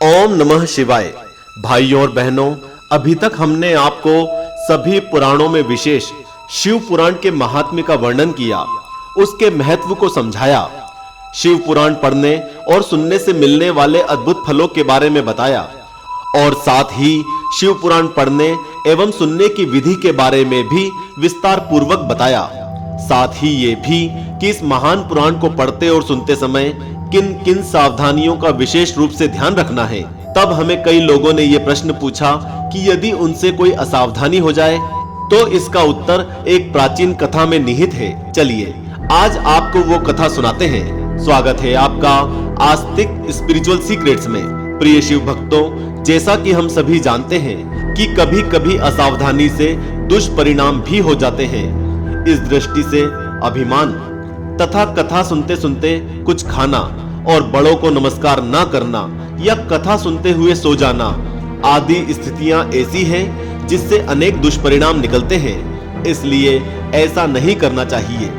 ओम नमः शिवाय। भाइयों और बहनों, अभी तक हमने आपको सभी पुराणों में विशेष शिव पुराण के महात्म्य का वर्णन किया, उसके महत्व को समझाया, शिव पुराण पढ़ने और सुनने से मिलने वाले अद्भुत फलों के बारे में बताया और साथ ही शिव पुराण पढ़ने एवं सुनने की विधि के बारे में भी विस्तार पूर्वक बताया। साथ ही ये भी कि इस महान पुराण को पढ़ते और सुनते समय किन किन सावधानियों का विशेष रूप से ध्यान रखना है। तब हमें कई लोगों ने यह प्रश्न पूछा कि यदि उनसे कोई असावधानी हो जाए तो इसका उत्तर एक प्राचीन कथा में निहित है। चलिए आज आपको वो कथा सुनाते हैं। स्वागत है आपका आस्तिक स्पिरिचुअल सीक्रेट्स में। प्रिय शिव भक्तों, जैसा कि हम सभी जानते हैं कि कभी कभी असावधानी से दुष्परिणाम भी हो जाते हैं। इस दृष्टि से अभिमान तथा कथा सुनते सुनते कुछ खाना और बड़ों को नमस्कार ना करना या कथा सुनते हुए सो जाना आदि स्थितियां ऐसी हैं जिससे अनेक दुष्परिणाम निकलते हैं। इसलिए ऐसा नहीं करना चाहिए।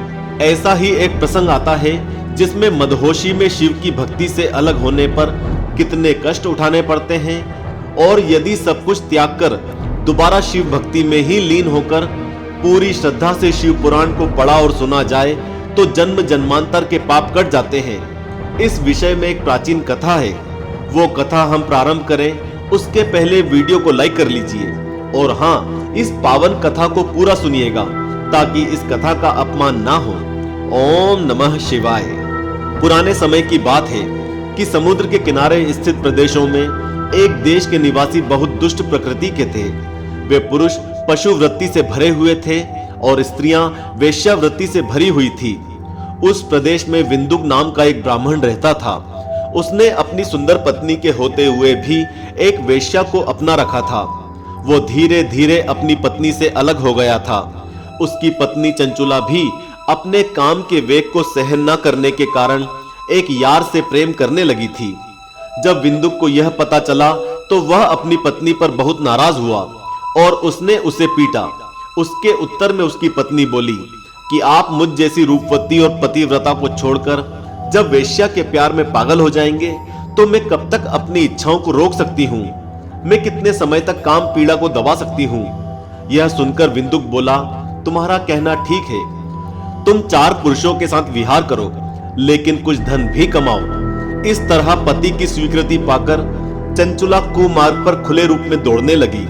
ऐसा ही एक प्रसंग आता है जिसमें मदहोशी में शिव की भक्ति से अलग होने पर कितने कष्ट उठाने पड़ते हैं, और यदि सब कुछ त्याग कर दोबारा शिव भक्ति में ही लीन होकर पूरी श्रद्धा से शिव पुराण को पढ़ा और सुना जाए तो जन्म जन्मांतर के पाप कट जाते हैं। इस विषय में एक प्राचीन कथा है। वो कथा हम प्रारंभ करें उसके पहले वीडियो को लाइक कर लीजिए और हाँ, इस पावन कथा को पूरा सुनिएगा ताकि इस कथा का अपमान ना हो। ओम नमः शिवाय। पुराने समय की बात है कि समुद्र के किनारे स्थित प्रदेशों में एक देश के निवासी बहुत दुष्ट प्रकृति के थे। वे पुरुष पशु वृत्ति से भरे हुए थे और स्त्रियां वेश्यावृत्ति से भरी हुई थी। उस प्रदेश में विंदुक नाम का एक ब्राह्मण रहता था। उसने अपनी सुंदर पत्नी के होते हुए भी एक वेश्या को अपना रखा था। वो धीरे धीरे अपनी पत्नी से अलग हो गया था। उसकी पत्नी चंचुला भी अपने काम के वेग को सहन न करने के कारण एक यार से प्रेम करने लगी थी। जब विंदुक को यह पता चला तो वह अपनी पत्नी पर बहुत नाराज हुआ और उसने उसे पीटा। उसके उत्तर में उसकी पत्नी बोली कि आप मुझ जैसी रूपवती और पतिव्रता को छोड़कर जब वेश्या के प्यार में पागल हो जाएंगे तो मैं कब तक अपनी इच्छाओं को रोक सकती हूँ? मैं कितने समय तक काम पीड़ा को दबा सकती हूँ? यह सुनकर विंदुक बोला, तुम्हारा कहना ठीक है। तुम 4 पुरुषों के साथ विहार करो, लेकिन कुछ धन भी कमाओ। इस तरह पति की स्वीकृति पाकर चंचुला कुमार्ग पर खुले रूप में दौड़ने लगी।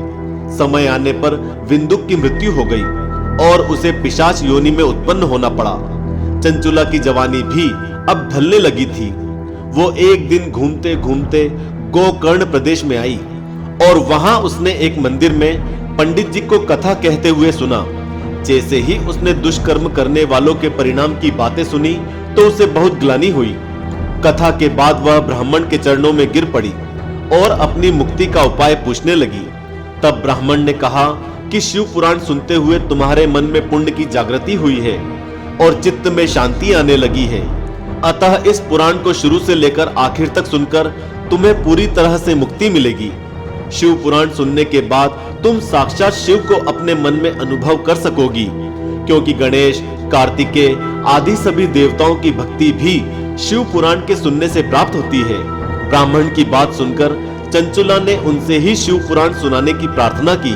समय आने पर विंदुक की मृत्यु हो गई और उसे पिशाच योनि में उत्पन्न होना पड़ा। चंचुला की जवानी भी अब ढलने लगी थी। वो एक दिन घूमते घूमते गोकर्ण प्रदेश में आई और वहां उसने एक मंदिर में पंडित जी को कथा कहते हुए सुना। जैसे ही उसने दुष्कर्म करने वालों के परिणाम की बातें सुनी तो उसे बहुत ग्लानि हुई। कथा के बाद वह ब्राह्मण के चरणों में गिर पड़ी और अपनी मुक्ति का उपाय पूछने लगी। तब ब्राह्मण ने कहा कि शिव पुराण सुनते हुए तुम्हारे मन में पुण्य की जागृति हुई है और चित्त में शांति आने लगी है। अतः इस पुराण को शुरू से लेकर आखिर तक सुनकर तुम्हें पूरी तरह से मुक्ति मिलेगी। शिव पुराण सुनने के बाद तुम साक्षात शिव को अपने मन में अनुभव कर सकोगी, क्योंकि गणेश, कार्तिकेय आदि सभी देवताओं की भक्ति भी शिव पुराण के सुनने से प्राप्त होती है। ब्राह्मण की बात सुनकर चंचुला ने उनसे ही शिव पुराण सुनाने की प्रार्थना की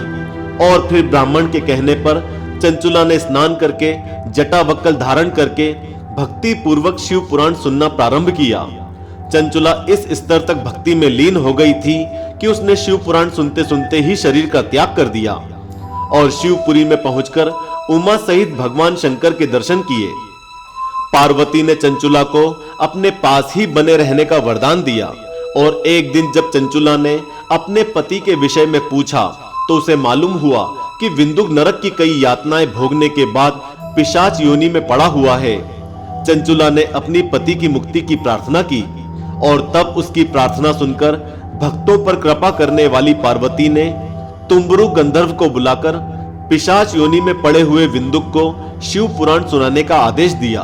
और फिर ब्राह्मण के कहने पर चंचुला ने स्नान करके जटावक्कल धारण करके भक्ति पूर्वक शिव पुराण सुनना प्रारंभ किया। चंचुला इस स्तर तक भक्ति में लीन हो गई थी कि उसने शिव पुराण सुनते सुनते ही शरीर का त्याग कर दिया और शिवपुरी में पहुंचकर उमा सहित भगवान शंकर के दर्शन किए। पार्वती ने चंचुला को अपने पास ही बने रहने का वरदान दिया और एक दिन जब चंचुला ने अपने पति के विषय में पूछा तो उसे मालूम हुआ कि विंदुक नरक की कई यातनाएं भोगने के बाद पिशाच योनि में पड़ा हुआ है। चंचुला ने अपनी पति की मुक्ति की प्रार्थना की और तब उसकी प्रार्थना सुनकर भक्तों पर कृपा करने वाली पार्वती ने तुम्बरु गंधर्व को बुलाकर पिशाच योनि में पड़े हुए विंदुक को शिव पुराण सुनाने का आदेश दिया।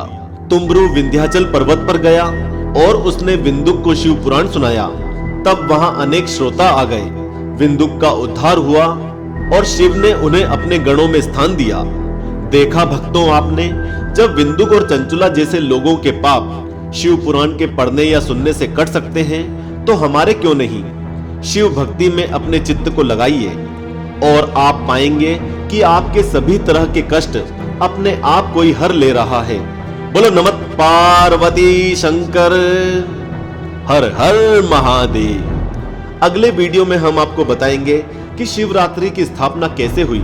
तुम्बरु विंध्याचल पर्वत पर गया और उसने विंदुक को शिव पुराण सुनाया। तब वहां अनेक श्रोता आ गए। विंदुक का उद्धार हुआ और शिव ने उन्हें अपने गणों में स्थान दिया। देखा भक्तों आपने, जब विंदुक और चंचुला जैसे लोगों के पाप शिव पुराण के पढ़ने या सुनने से कट सकते हैं तो हमारे क्यों नहीं। शिव भक्ति में अपने चित्त को लगाइए और आप पाएंगे कि आपके सभी तरह के कष्ट अपने आप को ही हर ले रहा है। बोलो नमः पार्वती शंकर, हर हर महादेव। अगले वीडियो में हम आपको बताएंगे कि शिवरात्रि की स्थापना कैसे हुई,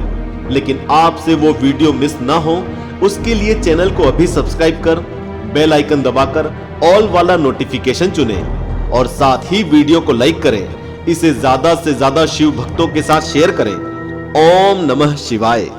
लेकिन आपसे वो वीडियो मिस ना हो उसके लिए चैनल को अभी सब्सक्राइब कर बेल आइकन दबाकर ऑल वाला नोटिफिकेशन चुनें और साथ ही वीडियो को लाइक करें। इसे ज्यादा से ज्यादा शिव भक्तों के साथ शेयर करें। ओम नमः शिवाय।